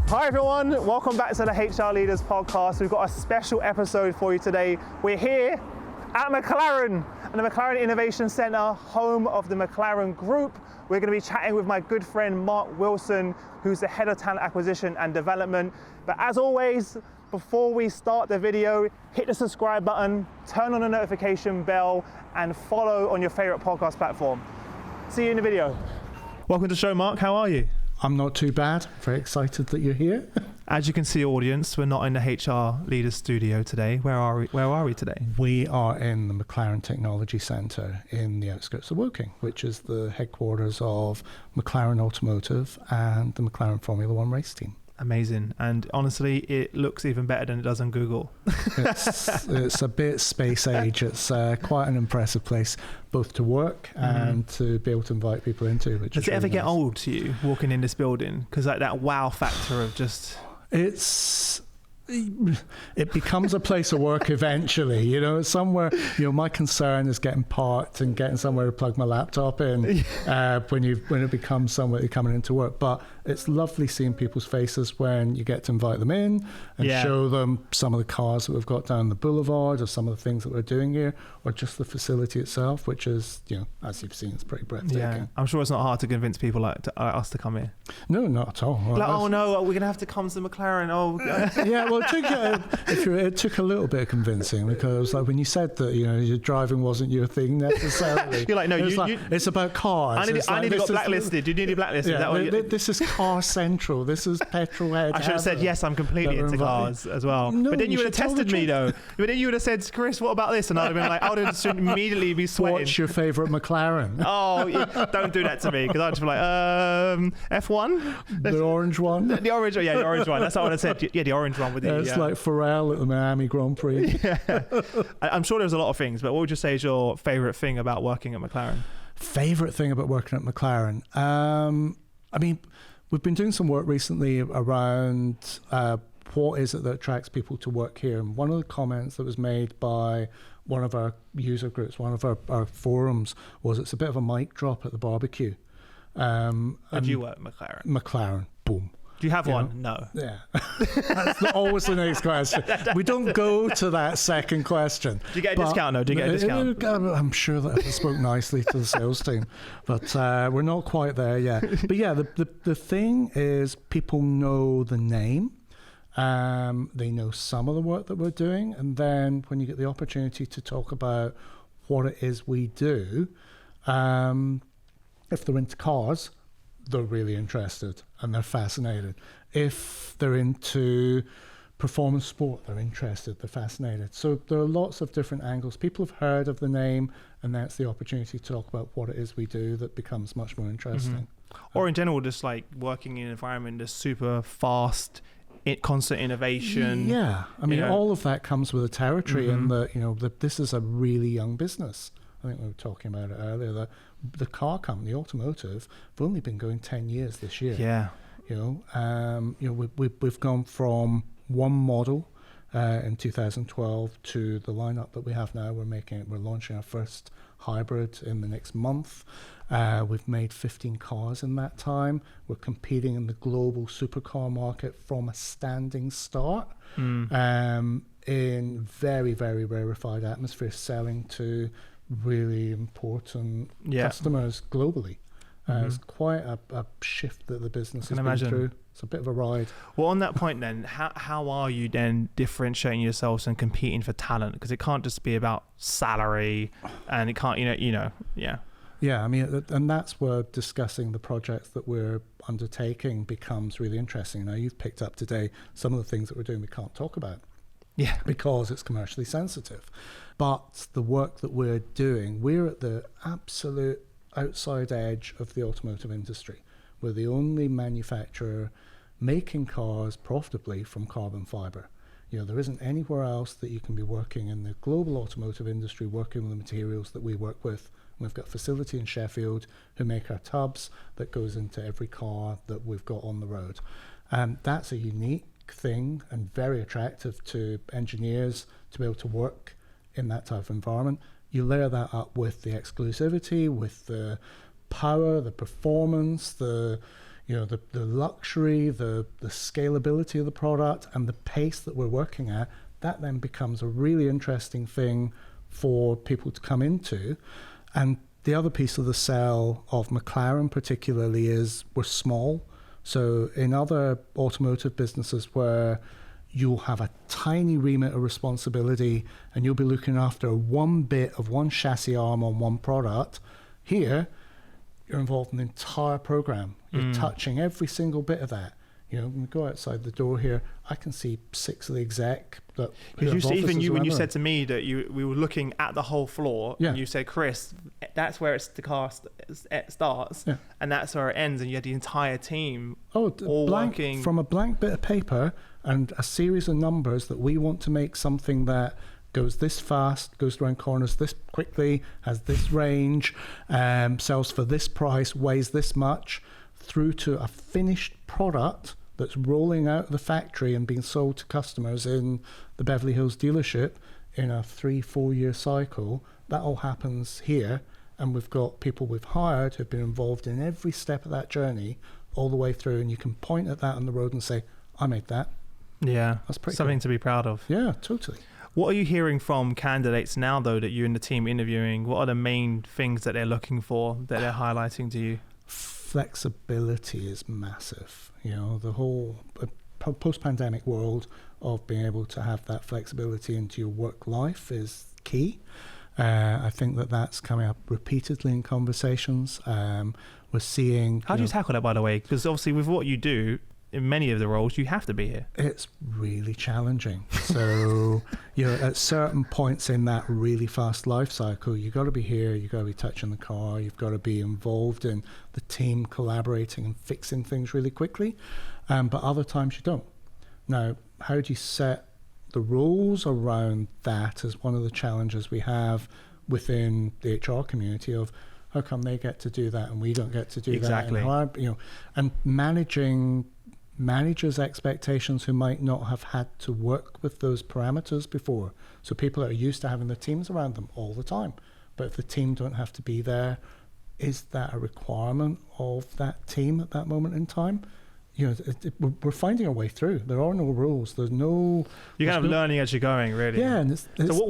Hi everyone, welcome back to the HR Leaders Podcast. We've got a special episode for you today. We're here at McLaren and the McLaren Innovation Centre, home of the McLaren Group. We're going to be chatting with my good friend Marc Wilson, who's the Head of Talent Acquisition and Development. But as always, before we start the video, hit the subscribe button, turn on the notification bell, and follow on your favourite podcast platform. See you in the video. Welcome to the show, Marc. How are you? I'm not too bad. Very excited that you're here. As you can see, audience, we're not in the HR Leaders studio today. Where are we today? We are in the McLaren Technology Centre in the outskirts of Woking, which is the headquarters of McLaren Automotive and the McLaren Formula One race team. Amazing. And honestly, it looks even better than it does on Google. It's a bit space age. It's quite an impressive place, both to work and to be able to invite people into. Which Does it ever get old to you walking in this building? Because like that wow factor of just... It becomes a place of work eventually, it's somewhere, my concern is getting parked and getting somewhere to plug my laptop in when it becomes somewhere you're coming into work. But it's lovely seeing people's faces when you get to invite them in and show them some of the cars that we've got down the boulevard, or some of the things that we're doing here, or just the facility itself, which is, as you've seen, it's pretty breathtaking. Yeah, I'm sure it's not hard to convince people like us to come here. No, not at all. Like, oh no, we're going to have to come to McLaren. Oh, yeah, well, it took a little bit of convincing, because like when you said that your driving wasn't your thing necessarily. You're like, no, it's about cars. I need to got blacklisted. You need to blacklisted. Yeah, this is car central. This is petrol head. I should have said yes. I'm completely into cars as well. No, but then you would have tested me though. But then you would have said, Chris, what about this? And I'd have been like, I would have immediately be sweating. What's your favourite McLaren? Oh, don't do that to me, because I'd just be like, F1, the orange one. The orange one, yeah, the orange one. That's what I would have said. Yeah, the orange one with the. It's like Pharrell at the Miami Grand Prix. Yeah. I'm sure there's a lot of things, but what would you say is your favourite thing about working at McLaren? Favourite thing about working at McLaren? I mean, we've been doing some work recently around what is it that attracts people to work here. And one of the comments that was made by one of our user groups, one of our forums, was it's a bit of a mic drop at the barbecue. Where do you work, McLaren? McLaren, boom. Do you have one? No. Yeah. That's always the next question. We don't go to that second question. Do you get a discount? No, do you get a discount? I'm sure that I spoke nicely to the sales team, but we're not quite there yet. But yeah, the thing is, people know the name. They know some of the work that we're doing. And then when you get the opportunity to talk about what it is we do, if they're into cars, they're really interested and they're fascinated. If they're into performance sport, they're interested, they're fascinated. So there are lots of different angles. People have heard of the name, and that's the opportunity to talk about what it is we do that becomes much more interesting. Or in general, just like working in an environment that's super fast, constant innovation. Yeah, I mean, all of that comes with the territory, and this is a really young business. I think we were talking about it earlier, that the car company, automotive, have only been going 10 years this year. Yeah. We've gone from one model in 2012 to the lineup that we have now. We're launching our first hybrid in the next month. We've made 15 cars in that time. We're competing in the global supercar market from a standing start in very, very rarefied atmosphere, selling to really important customers globally. It's quite a shift that the business has been through. It's a bit of a ride. Well, on that point then, how are you then differentiating yourselves and competing for talent? Because it can't just be about salary, and it can't, yeah. Yeah, I mean, and that's where discussing the projects that we're undertaking becomes really interesting. Now, you've picked up today some of the things that we're doing we can't talk about. Yeah, because it's commercially sensitive. But the work that we're doing, we're at the absolute outside edge of the automotive industry. We're the only manufacturer making cars profitably from carbon fiber. There isn't anywhere else that you can be working in the global automotive industry, working with the materials that we work with. We've got a facility in Sheffield who make our tubs that goes into every car that we've got on the road. That's a unique thing and very attractive to engineers to be able to work in that type of environment. You layer that up with the exclusivity, with the power, the performance, the the luxury, the scalability of the product, and the pace that we're working at, that then becomes a really interesting thing for people to come into. And the other piece of the sell of McLaren particularly is we're small. So in other automotive businesses where you'll have a tiny remit of responsibility and you'll be looking after one bit of one chassis arm on one product, here you're involved in the entire program. You're touching every single bit of that. When we go outside the door here, I can see 6 of the exec. Because when you said to me that we were looking at the whole floor, and you said, Chris, that's where the car starts, and that's where it ends, and you had the entire team all working. From a blank bit of paper and a series of numbers that we want to make something that goes this fast, goes around corners this quickly, has this range, sells for this price, weighs this much, through to a finished product that's rolling out of the factory and being sold to customers in the Beverly Hills dealership in a 3-4 year cycle. That all happens here, and we've got people we've hired who've been involved in every step of that journey all the way through, and you can point at that on the road and say, I made that. Yeah, that's pretty something cool. to be proud of. Yeah, totally. What are you hearing from candidates now, though, that you and the team interviewing? What are the main things that they're looking for, that they're highlighting to you? Flexibility is massive. The whole post-pandemic world of being able to have that flexibility into your work life is key. I think that's coming up repeatedly in conversations. We're seeing... How do you tackle that, by the way? Because obviously with what you do, in many of the roles, you have to be here. It's really challenging. So, at certain points in that really fast life cycle, you got to be here, you got to be touching the car, you've got to be involved in the team collaborating and fixing things really quickly. But other times you don't. Now, how do you set the rules around that is one of the challenges we have within the HR community of how come they get to do that and we don't get to do that? And managing managers' expectations who might not have had to work with those parameters before. So people are used to having the teams around them all the time. But if the team don't have to be there, is that a requirement of that team at that moment in time? We're finding our way through. There are no rules. There's no... You're kind of learning as you're going, really. Yeah. And so what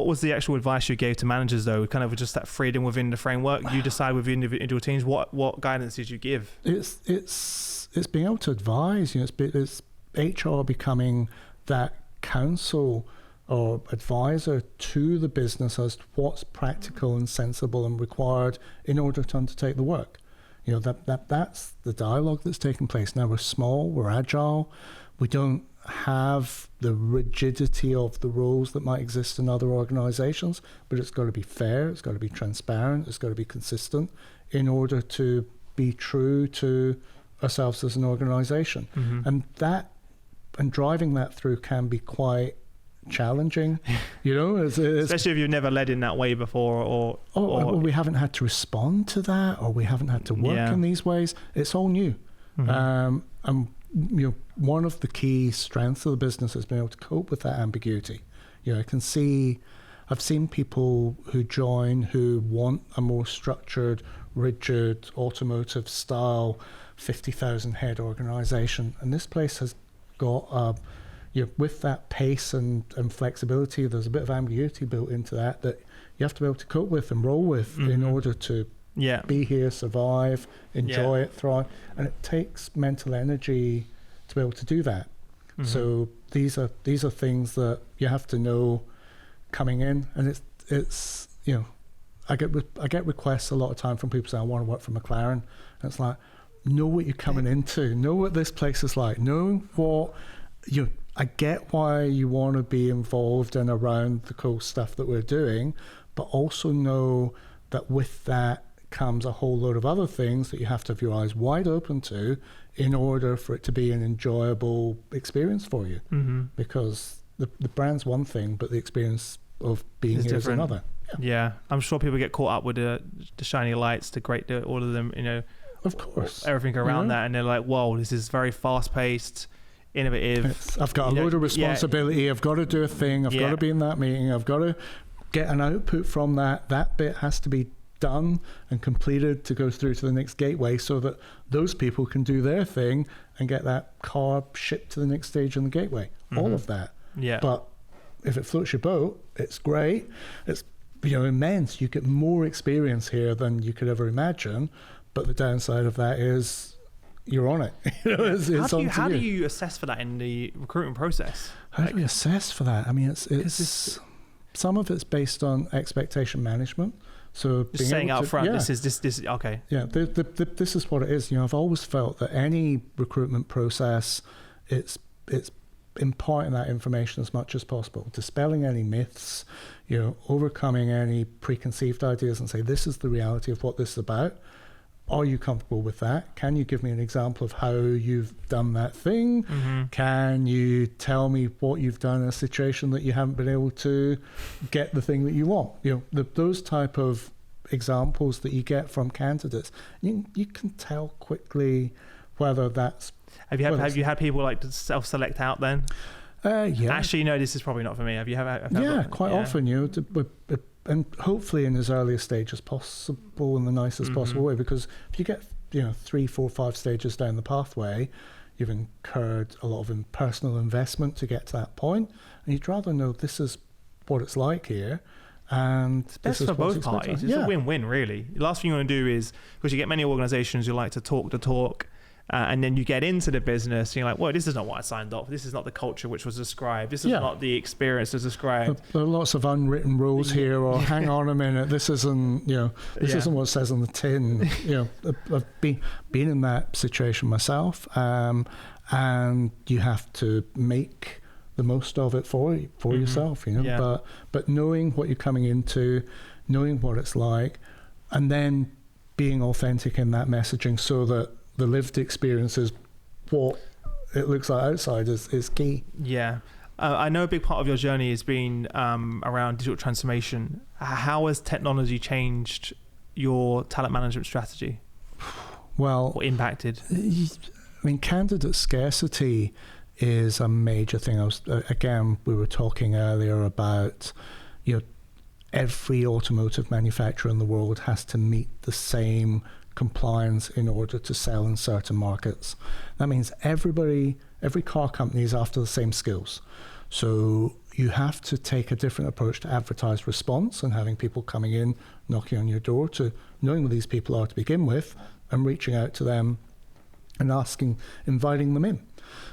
was the actual advice you gave to managers, though? Kind of just that freedom within the framework. You decide with individual teams. What guidance did you give? It's being able to advise. It's HR becoming that counsel or advisor to the business as to what's practical and sensible and required in order to undertake the work. That's the dialogue that's taking place. Now we're small, we're agile, we don't have the rigidity of the rules that might exist in other organizations, but it's got to be fair, it's got to be transparent, it's got to be consistent in order to be true to ourselves as an organization. Mm-hmm. And driving that through can be quite challenging, especially if you've never led in that way before, or we haven't had to respond to that, or we haven't had to work in these ways. It's all new. Mm-hmm. And one of the key strengths of the business has been able to cope with that ambiguity. I've seen people who join who want a more structured, rigid, automotive style 50,000 head organization, and this place has got with that pace and flexibility, there's a bit of ambiguity built into that you have to be able to cope with and roll with in order to be here, survive, enjoy it, thrive. And it takes mental energy to be able to do that. Mm-hmm. So these are things that you have to know coming in. And it's I get requests a lot of time from people saying, I want to work for McLaren. And it's like, know what you're coming into, know what this place is like, know what I get why you want to be involved and around the cool stuff that we're doing, but also know that with that comes a whole load of other things that you have to have your eyes wide open to in order for it to be an enjoyable experience for you. Mm-hmm. Because the brand's one thing, but the experience of being here is another. Yeah, I'm sure people get caught up with the shiny lights, all of them, of course, everything around that, and they're like, whoa, this is very fast-paced, innovative. I've got a load of responsibility. I've got to do a thing. I've got to be in that meeting. I've got to get an output from that. That bit has to be done and completed to go through to the next gateway, so that those people can do their thing and get that car shipped to the next stage in the gateway. All of that. Yeah. But if it floats your boat, it's great. It's immense. You get more experience here than you could ever imagine. But the downside of that is you're on it. How do you assess for that in the recruitment process? How do we assess for that? I mean, it's some of it's based on expectation management. So just saying out front, this is okay. Yeah, this is what it is. I've always felt that any recruitment process, it's imparting that information as much as possible, dispelling any myths, overcoming any preconceived ideas, and say this is the reality of what this is about. Are you comfortable with that? Can you give me an example of how you've done that thing? Can you tell me what you've done in a situation that you haven't been able to get the thing that you want? Those type of examples that you get from candidates, you can tell quickly whether that's... Have you had people like to self-select out then? Yeah. Actually, no, this is probably not for me. Have you quite often, and hopefully in as early a stage as possible in the nicest possible way, because if you get 3, 4, 5 stages down the pathway, you've incurred a lot of personal investment to get to that point, and you'd rather know this is what it's like here, and it's best for both parties. It's a win-win, really. The last thing you want to do is, because you get many organizations who like to talk the talk, and then you get into the business and you're like, well, this is not what I signed up for. This is not the culture which was described. This is not the experience as described. There are lots of unwritten rules here, or hang on a minute, this isn't, this isn't what it says on the tin. I've been in that situation myself, and you have to make the most of it for yourself, But knowing what you're coming into, knowing what it's like, and then being authentic in that messaging, so that the lived experience is what it looks like outside is key. Yeah. I know a big part of your journey has been around digital transformation. How has technology changed your talent management strategy? Well, or impacted? I mean, candidate scarcity is a major thing. We were talking earlier about, every automotive manufacturer in the world has to meet the same compliance in order to sell in certain markets. That means every car company is after the same skills. So you have to take a different approach to advertised response and having people coming in, knocking on your door, to knowing who these people are to begin with and reaching out to them and inviting them in.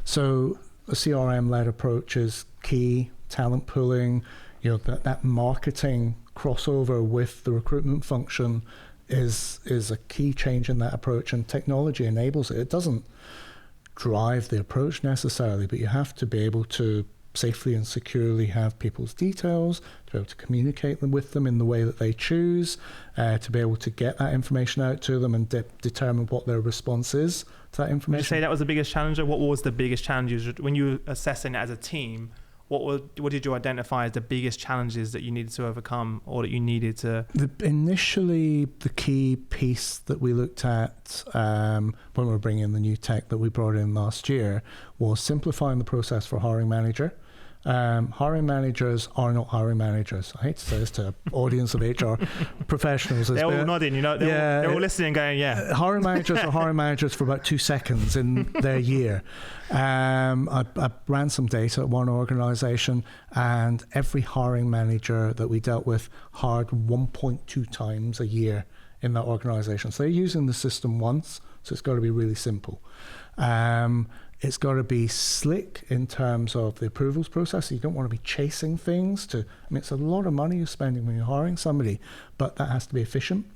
So a CRM-led approach is key. Talent pooling, that marketing crossover with the recruitment function is a key change in that approach, and technology enables it. It doesn't drive the approach necessarily, but you have to be able to safely and securely have people's details, to be able to communicate with them in the way that they choose, to be able to get that information out to them and determine what their response is to that information. Would you say that was the biggest challenge? What was the biggest challenges when you were assessing it as a team? What did you identify as the biggest challenges that you needed to overcome, or that you needed to? Initially, the key piece that we looked at when we were bringing in the new tech that we brought in last year was simplifying the process for hiring manager. Hiring managers are not hiring managers. I hate to say this to an audience of HR professionals. They're all nodding, they're all listening going, yeah. Hiring managers are hiring managers for about 2 seconds in their year. I ran some data at one organization, and every hiring manager that we dealt with hired 1.2 times a year in that organization. So they're using the system once, so it's got to be really simple. It's got to be slick in terms of the approvals process. You don't want to be chasing things it's a lot of money you're spending when you're hiring somebody, but that has to be efficient.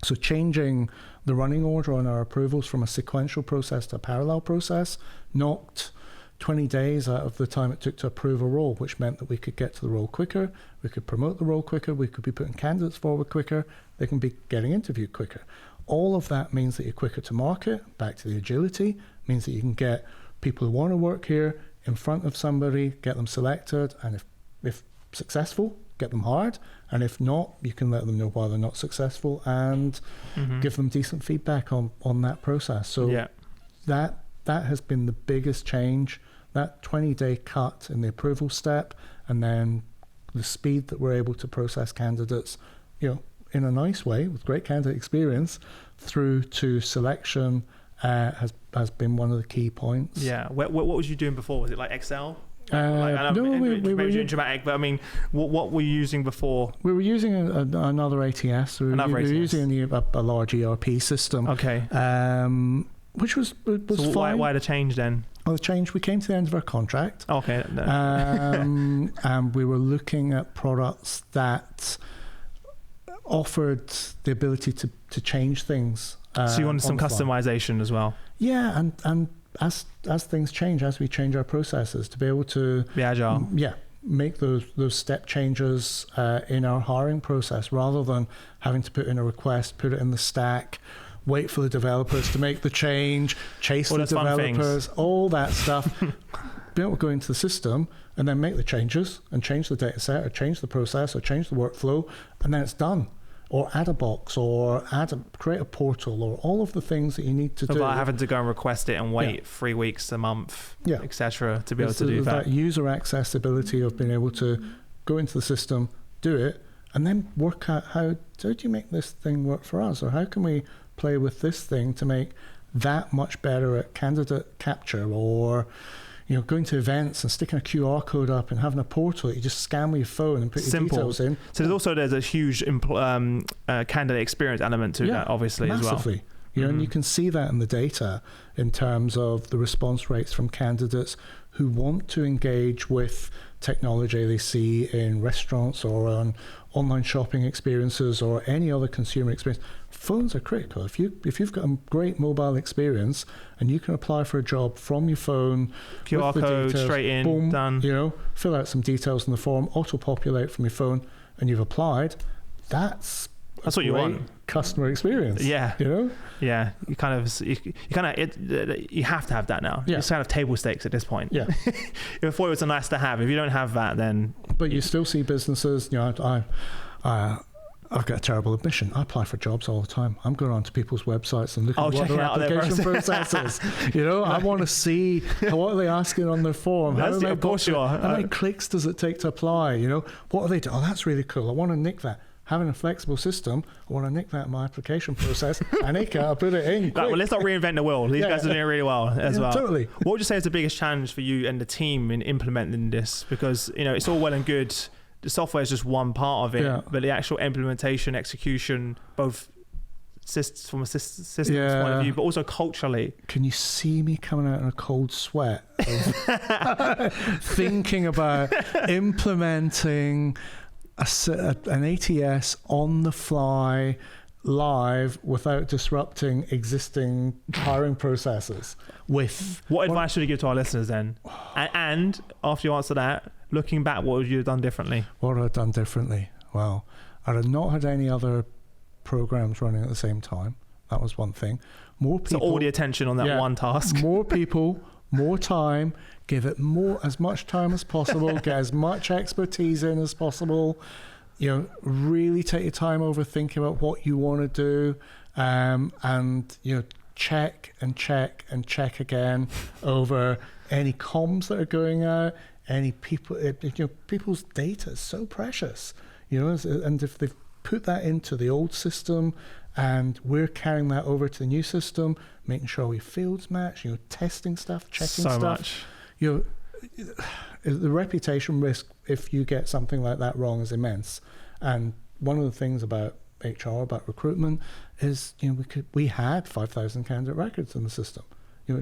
So changing the running order on our approvals from a sequential process to a parallel process knocked 20 days out of the time it took to approve a role, which meant that we could get to the role quicker, we could promote the role quicker, we could be putting candidates forward quicker, they can be getting interviewed quicker. All of that means that you're quicker to market, back to the agility, means that you can get people who want to work here in front of somebody, get them selected, and if successful, get them hired, and if not, you can let them know why they're not successful and give them decent feedback on that process. So that has been the biggest change, that 20-day cut in the approval step, and then the speed that we're able to process candidates, in a nice way with great candidate experience through to selection has been one of the key points. Yeah. What was you doing before? Was it like Excel? No, we were dramatic, but I mean, what were you using before? We were using another ATS. We were using a large ERP system. Okay. Which was so fine. Why the change then? Well, the change, we came to the end of our contract. Okay. No. And we were looking at products that offered the ability to change things. So you wanted some customization as well? Yeah, and as things change, as we change our processes, to be able to be agile. Make those step changes in our hiring process, rather than having to put in a request, put it in the stack, wait for the developers to make the change, chase the developers, all that stuff. Be able to go into the system and then make the changes and change the data set or change the process or change the workflow, and then it's done. Or add a box, or create a portal, or all of the things that you need to do. Without having to go and request it and wait 3 weeks, a month, etc., to be able to do that. That user accessibility of being able to go into the system, do it, and then work out how do you make this thing work for us, or how can we play with this thing to make that much better at candidate capture, or going to events and sticking a QR code up and having a portal that you just scan with your phone and put your details in. So there's a huge candidate experience element to that, obviously, massively. as well. And you can see that in the data in terms of the response rates from candidates who want to engage with technology they see in restaurants or on online shopping experiences or any other consumer experience. Phones are critical. If you've got a great mobile experience and you can apply for a job from your phone, QR code, details, straight in, boom, done. Fill out some details in the form, auto-populate from your phone, and you've applied. That's what you want. Customer experience. Yeah. Yeah. You have to have that now. Yeah. It's kind of table stakes at this point. Yeah. Before it was a nice to have. If you don't have that, then. But you still see businesses. I've got a terrible admission. I apply for jobs all the time. I'm going onto people's websites and looking at what their application process is. I want to see what are they asking on their form. Of course you are. How many clicks does it take to apply? What are they doing? Oh, that's really cool. I want to nick that. Having a flexible system, I want to nick that in my application process. I nick it, I'll put it in. Well, let's not reinvent the wheel. These guys are doing really well as well. Totally. What would you say is the biggest challenge for you and the team in implementing this? Because, it's all well and good. The software is just one part of it, but the actual implementation, execution, both from a systems point of view, but also culturally. Can you see me coming out in a cold sweat of thinking about implementing an ATS on the fly, live, without disrupting existing hiring processes? What advice should you give to our listeners then? And after you answer that, looking back, what would you have done differently? What would I have done differently? Well, I'd have not had any other programs running at the same time. That was one thing. More people. So all the attention on that one task. More people, more time. Give it as much time as possible. Get as much expertise in as possible. Really take your time over thinking about what you want to do, and check and check and check again over any comms that are going out. Any people, people's data is so precious, and if they've put that into the old system and we're carrying that over to the new system, making sure we fields match, testing stuff, checking stuff. Much. The reputation risk if you get something like that wrong is immense. And one of the things about HR, about recruitment, is we had 5,000 candidate records in the system.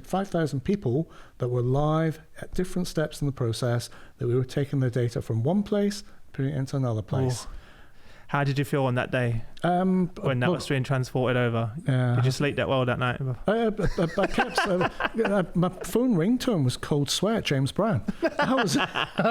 5,000 people that were live at different steps in the process, that we were taking their data from one place, putting it into another place. Oh. How did you feel on that day when that was being transported over? Did you sleep that well that night? I kept my phone ringtone was "Cold Sweat," James Brown. I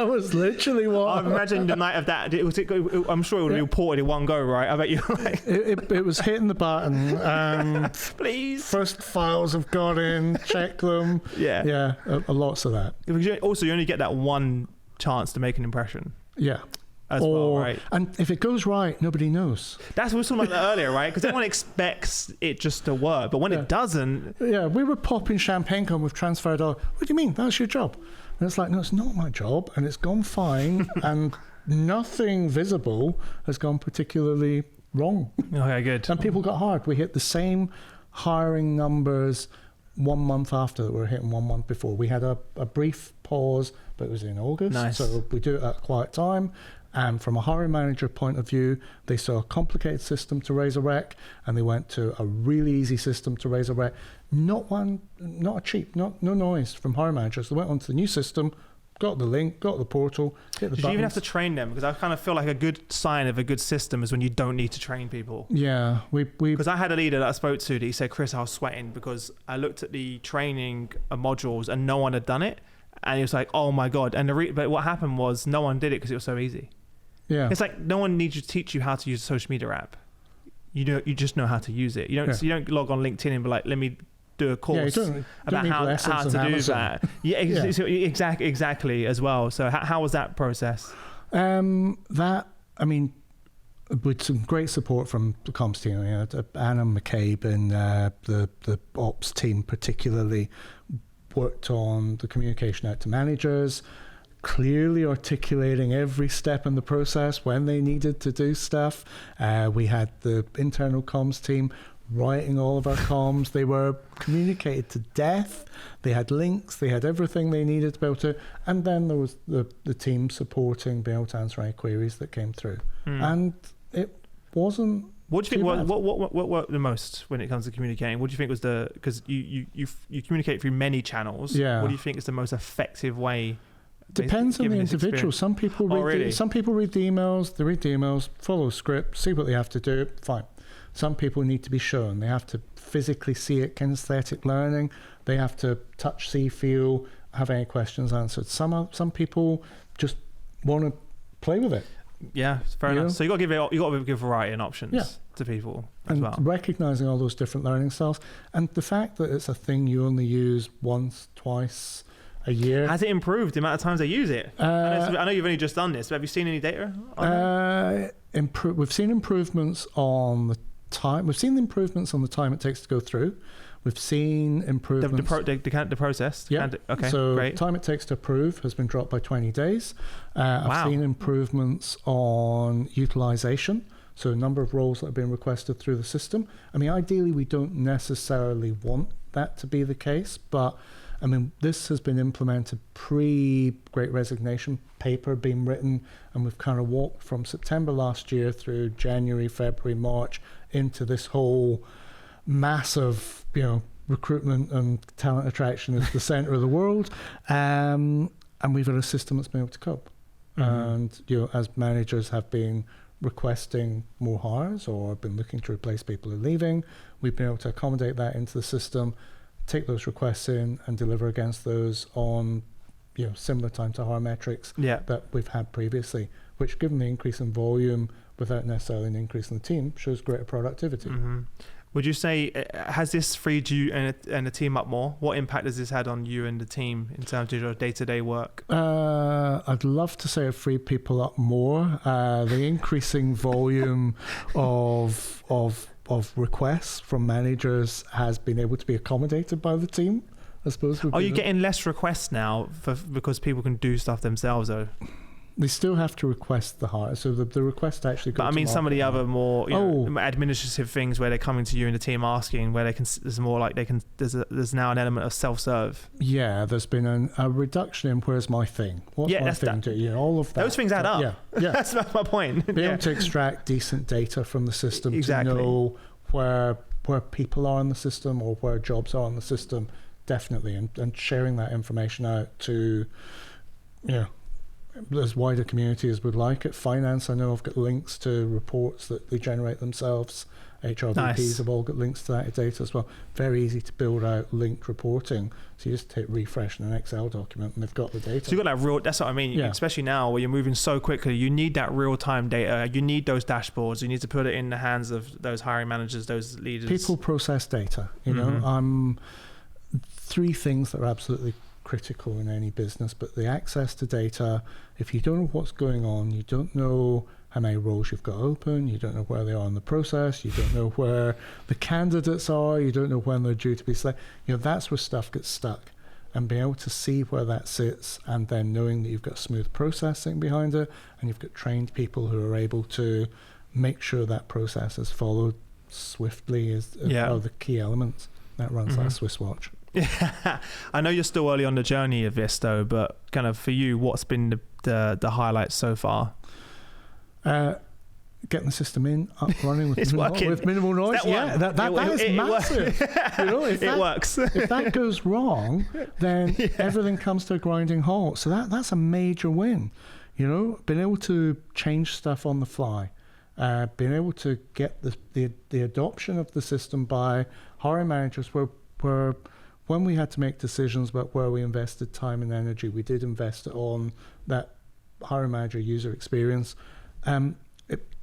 was literally what. I'm imagining the night of that. I'm sure it would be reported in one go, right? I bet you. It was hitting the button. Please. First files have got in. Check them. Yeah. Lots of that. Also, you only get that one chance to make an impression. Yeah. Right? And if it goes right, nobody knows. That's what we were talking about earlier, right? Because everyone expects it just to work, but when it doesn't... Yeah, we were popping champagne when we've transferred our... What do you mean? That's your job. And it's like, no, it's not my job, and it's gone fine, and nothing visible has gone particularly wrong. Okay, good. And people got hired. We hit the same hiring numbers 1 month after that we were hitting 1 month before. We had a brief pause, but it was in August. Nice. So we do it at a quiet time. And from a hiring manager point of view, they saw a complicated system to raise a rec, and they went to a really easy system to raise a rec. No noise from hiring managers. They went onto the new system, got the link, got the portal, hit the buttons. Did you even have to train them? Because I kind of feel like a good sign of a good system is when you don't need to train people. Yeah, because I had a leader that I spoke to that he said, Chris, I was sweating because I looked at the training modules and no one had done it, and he was like, oh my god. And but what happened was no one did it because it was so easy. Yeah, it's like no one needs to teach you how to use a social media app. You just know how to use it. You don't log on LinkedIn and be like, let me do a course about how to do Amazon. That. Yeah, exactly as well. So how was that process? With some great support from the comms team, Anna McCabe and the ops team particularly worked on the communication out to managers, clearly articulating every step in the process when they needed to do stuff. We had the internal comms team writing all of our comms. They were communicated to death. They had links. They had everything they needed to be able to. And then there was the team supporting, being able to answer any queries that came through. And it wasn't. What do you think? What worked the most when it comes to communicating? What do you think was because you communicate through many channels? Yeah. What do you think is the most effective way? Depends on the individual. Some people read some people read the emails. They read the emails, follow a script, see what they have to do. Fine. Some people need to be shown. They have to physically see it, kinesthetic learning. They have to touch, see, feel, have any questions answered. Some people just want to play with it. Yeah, fair enough. So you got to give variety and options to people as well. Recognizing all those different learning styles, and the fact that it's a thing you only use once, twice a year. Has it improved the amount of times they use it? I know you've only just done this, but have you seen any data on that? We've seen improvements on the time. We've seen the improvements on the time it takes to go through. We've seen improvements. The process. Yeah. Okay. So great. Time it takes to approve has been dropped by 20 days. I've seen improvements on utilization. So a number of roles that have been requested through the system. I mean, ideally, we don't necessarily want that to be the case, but I mean, this has been implemented pre-Great Resignation paper being written, and we've kind of walked from September last year through January, February, March into this whole massive, recruitment and talent attraction is the center of the world, and we've got a system that's been able to cope. And as managers have been requesting more hires or been looking to replace people who are leaving, we've been able to accommodate that into the system, take those requests in and deliver against those on similar time to hire metrics that we've had previously, which, given the increase in volume without necessarily an increase in the team, shows greater productivity. Would you say, has this freed you and the team up more? What impact has this had on you and the team in terms of your day-to-day work? I'd love to say it freed people up more. The increasing volume of requests from managers has been able to be accommodated by the team, I suppose. Are you getting less requests now because people can do stuff themselves, though? They still have to request the hire, so the request actually goes. But I mean, some of the other more administrative things where they're coming to you and the team asking, where they can. There's more like they can. There's now an element of self-serve. Yeah, there's been a reduction in where's my thing. What's my thing? All of that. Those things add up. Yeah. That's my point. Be able to extract decent data from the system to know where people are in the system or where jobs are in the system, definitely, and sharing that information out to, as wide a community as we'd like. At finance, I know I've got links to reports that they generate themselves. HRBPs have all got links to that data as well. Very easy to build out linked reporting. So you just hit refresh in an Excel document and they've got the data. So you've got that real, that's what I mean, especially now where you're moving so quickly, you need that real-time data. You need those dashboards. You need to put it in the hands of those hiring managers, those leaders. People process data. Three things that are absolutely critical in any business, but the access to data. If you don't know what's going on, you don't know how many roles you've got open, you don't know where they are in the process, you don't know where the candidates are, you don't know when they're due to be selected. That's where stuff gets stuck. And being able to see where that sits, and then knowing that you've got smooth processing behind it, and you've got trained people who are able to make sure that process is followed swiftly are the key elements that runs that Swiss watch. Yeah, I know you're still early on the journey of this though, but kind of for you, what's been the highlights so far? Getting the system up running with minimal noise. That is massive. It works. If that goes wrong, then everything comes to a grinding halt. So that's a major win. Being able to change stuff on the fly, being able to get the adoption of the system by hiring managers where when we had to make decisions about where we invested time and energy, we did invest it on that hiring manager user experience.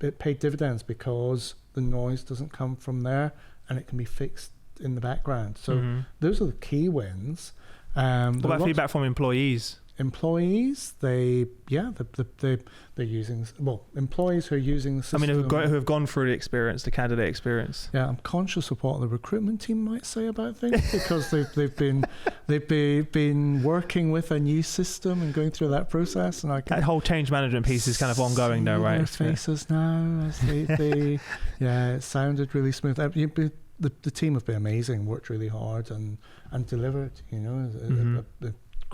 It paid dividends because the noise doesn't come from there and it can be fixed in the background. So those are the key wins. What about feedback from employees? Employees, they're using, employees who are using the system. I mean, who have gone through the experience, the candidate experience. Yeah, I'm conscious of what the recruitment team might say about things because they've been working with a new system and going through that process, and that whole change management piece is kind of ongoing, though, right? Their faces now, as it sounded really smooth. The team have been amazing, worked really hard and delivered.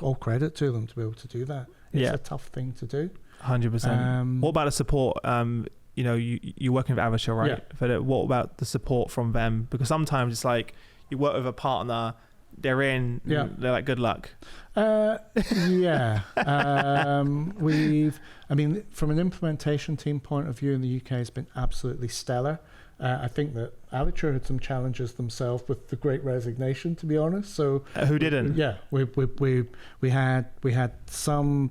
All credit to them to be able to do that. It's a tough thing to do. 100%. What about the support? You're working with Avature, right? Yeah. But what about the support from them? Because sometimes it's like you work with a partner, they're in, they're like, good luck. From an implementation team point of view in the UK, it's been absolutely stellar. I think that Avature had some challenges themselves with the Great Resignation, to be honest. So who didn't? Yeah, we had some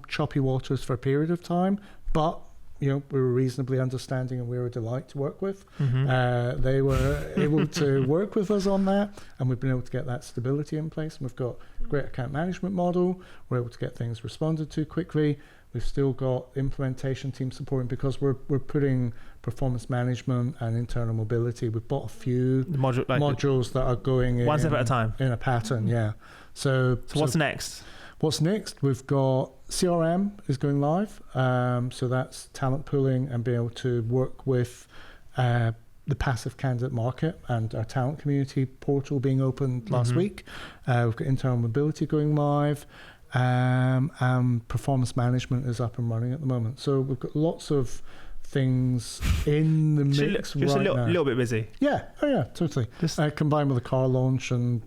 choppy waters for a period of time, but we were reasonably understanding and we were a delight to work with. They were able to work with us on that, and we've been able to get that stability in place. And we've got a great account management model. We're able to get things responded to quickly. We've still got implementation team supporting because we're putting performance management and internal mobility. We've bought a few modules that are going one step at a time in a pattern. Yeah. So what's next? What's next? We've got CRM is going live. So that's talent pooling and being able to work with the passive candidate market, and our talent community portal being opened last week. We've got internal mobility going live. Performance management is up and running at the moment. So we've got lots of things in the mix just right a little bit busy. Yeah, totally. Just combined with a car launch and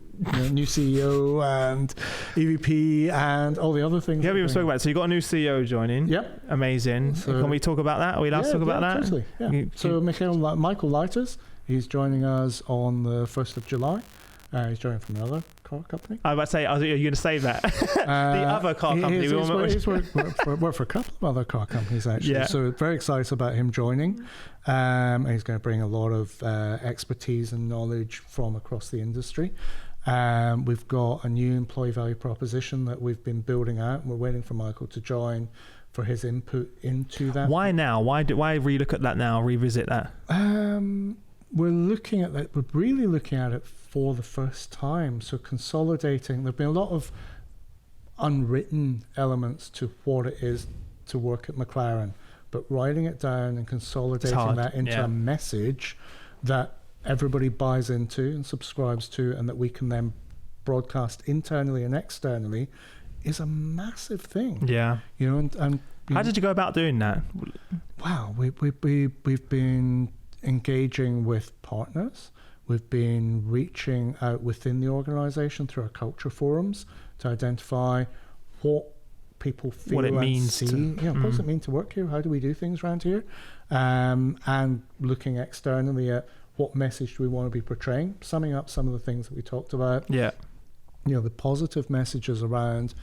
new CEO and EVP and all the other things. Yeah, we even spoke about it. So you got a new CEO joining. Yep. Amazing. So, can we talk about that? Are we allowed to talk about that? Totally. Yeah. So Michael Leiters, he's joining us on the 1st of July. He's joining from another car company. I was about to say, are you going to save that? The other car company. He's worked for a couple of other car companies, actually. Yeah. So very excited about him joining. And he's going to bring a lot of expertise and knowledge from across the industry. We've got a new employee value proposition that we've been building out, and we're waiting for Michael to join for his input into that. Why now? Why relook at that now, revisit that? We're looking at that. We're really looking at it for the first time. So consolidating. There've been a lot of unwritten elements to what it is to work at McLaren, but writing it down and consolidating that into a message that everybody buys into and subscribes to, and that we can then broadcast internally and externally, is a massive thing. Yeah. How did you go about doing that? Wow, we've been engaging with partners. We've been reaching out within the organization through our culture forums to identify what people feel, what it means see. What does it mean to work here? How do we do things around here? And looking externally at what message do we want to be portraying, summing up some of the things that we talked about. Yeah. The positive messages around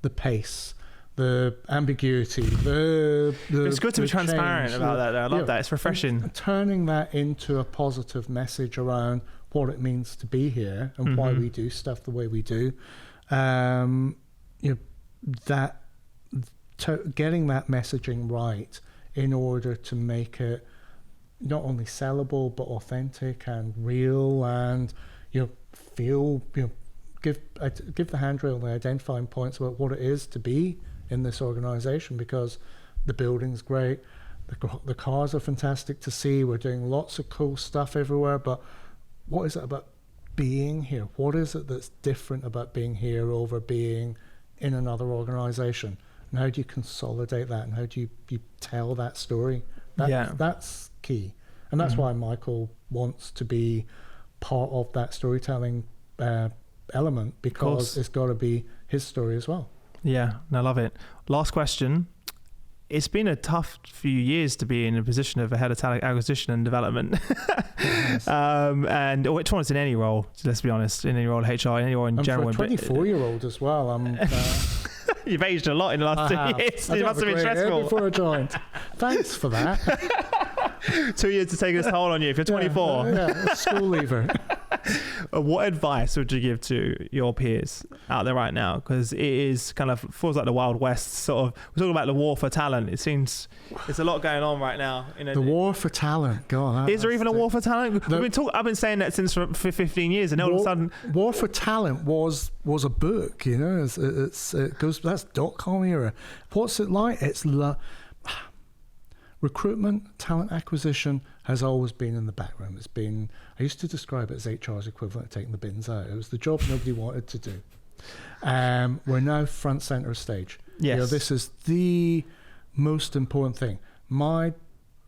the pace, the ambiguity, it's good to be transparent about that. I love that. It's refreshing. Turning that into a positive message around what it means to be here and why we do stuff the way we do. Getting that messaging right in order to make it not only sellable but authentic and real, and give the handrail, the identifying points about what it is to be in this organization, because the building's great, The cars are fantastic to see. We're doing lots of cool stuff everywhere. But what is it about being here? What is it that's different about being here over being in another organization? And how do you consolidate that? And how do you tell that story? That's key. And that's why Michael wants to be part of that storytelling element, because it's got to be his story as well. Yeah, I love it. Last question. It's been a tough few years to be in a position of a head of talent acquisition and development. Yes. And which one is in any role, let's be honest, in any role, HR, any role in general. For a 24-year-old as well. You've aged a lot in the last 2 years. It must have been stressful. Before I joined. Thanks for that. 2 years to take this toll on you if you're 24. Yeah, school leaver. What advice would you give to your peers out there right now? Because it is kind of feels like the Wild West sort of. We're talking about the war for talent. It seems there's a lot going on right now. The war for talent. God, is there even a war for talent? I've been saying that since for 15 years, and all of a sudden, War for Talent was a book. You know, it goes. That's .com era. What's it like? Recruitment, talent acquisition has always been in the background. I used to describe it as HR's equivalent of taking the bins out. It was the job nobody wanted to do. We're now front center stage. Yes. You know, this is the most important thing. My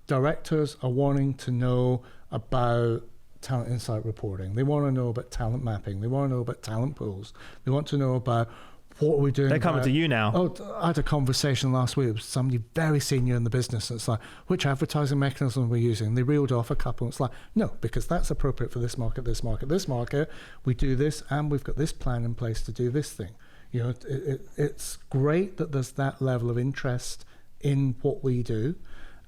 directors are wanting to know about talent insight reporting. They want to know about talent mapping. They want to know about talent pools. They want to know about what are we doing. They're coming to you now. I had a conversation last week with somebody very senior in the business. And it's like, which advertising mechanism we're using? And they reeled off a couple. And it's like, no, because that's appropriate for this market, this market, this market. We do this, and we've got this plan in place to do this thing. You know, it's great that there's that level of interest in what we do.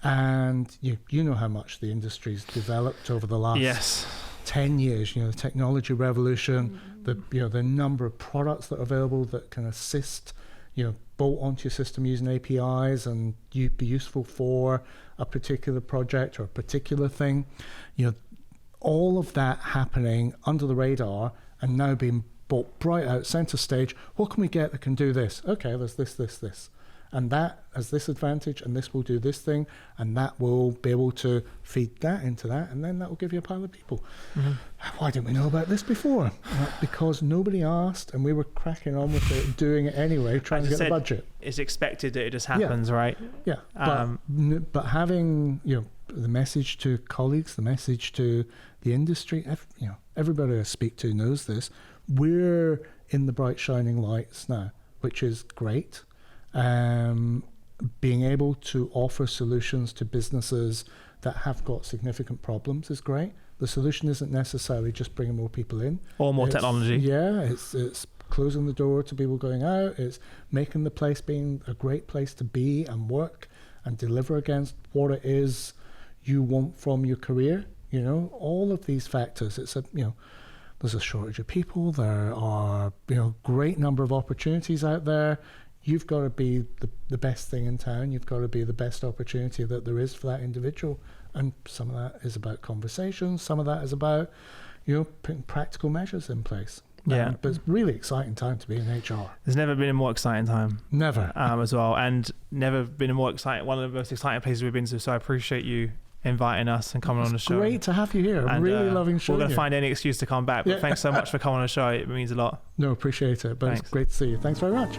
And you know how much the industry's developed over the last 10 years. You know, the technology revolution, the number of products that are available that can assist, bolt onto your system using APIs and be useful for a particular project or a particular thing. All of that happening under the radar and now being brought bright out center stage. What can we get that can do this? Okay, there's this. And that has this advantage, and this will do this thing, and that will be able to feed that into that, and then that will give you a pile of people. Mm-hmm. Why didn't we know about this before? Because nobody asked, and we were cracking on with it, doing it anyway, trying to get the budget. It's expected that it just happens, right? Yeah, but having the message to colleagues, the message to the industry, everybody I speak to knows this. We're in the bright shining lights now, which is great. Being able to offer solutions to businesses that have got significant problems is great. The solution isn't necessarily just bringing more people in or more technology. Yeah, it's closing the door to people going out. It's making the place being a great place to be and work and deliver against what it is you want from your career. All of these factors. There's a shortage of people. There are great number of opportunities out there. You've got to be the best thing in town. You've got to be the best opportunity that there is for that individual. And some of that is about conversations. Some of that is about, putting practical measures in place. Yeah. But it's really exciting time to be in HR. There's never been a more exciting time. Never. As well. And never been a more exciting, one of the most exciting places we've been to. So I appreciate you inviting us and coming on the show. Great to have you here. I'm really loving showing We're going to find any excuse to come back. But thanks so much for coming on the show. It means a lot. No, appreciate it. But thanks. It's great to see you. Thanks very much.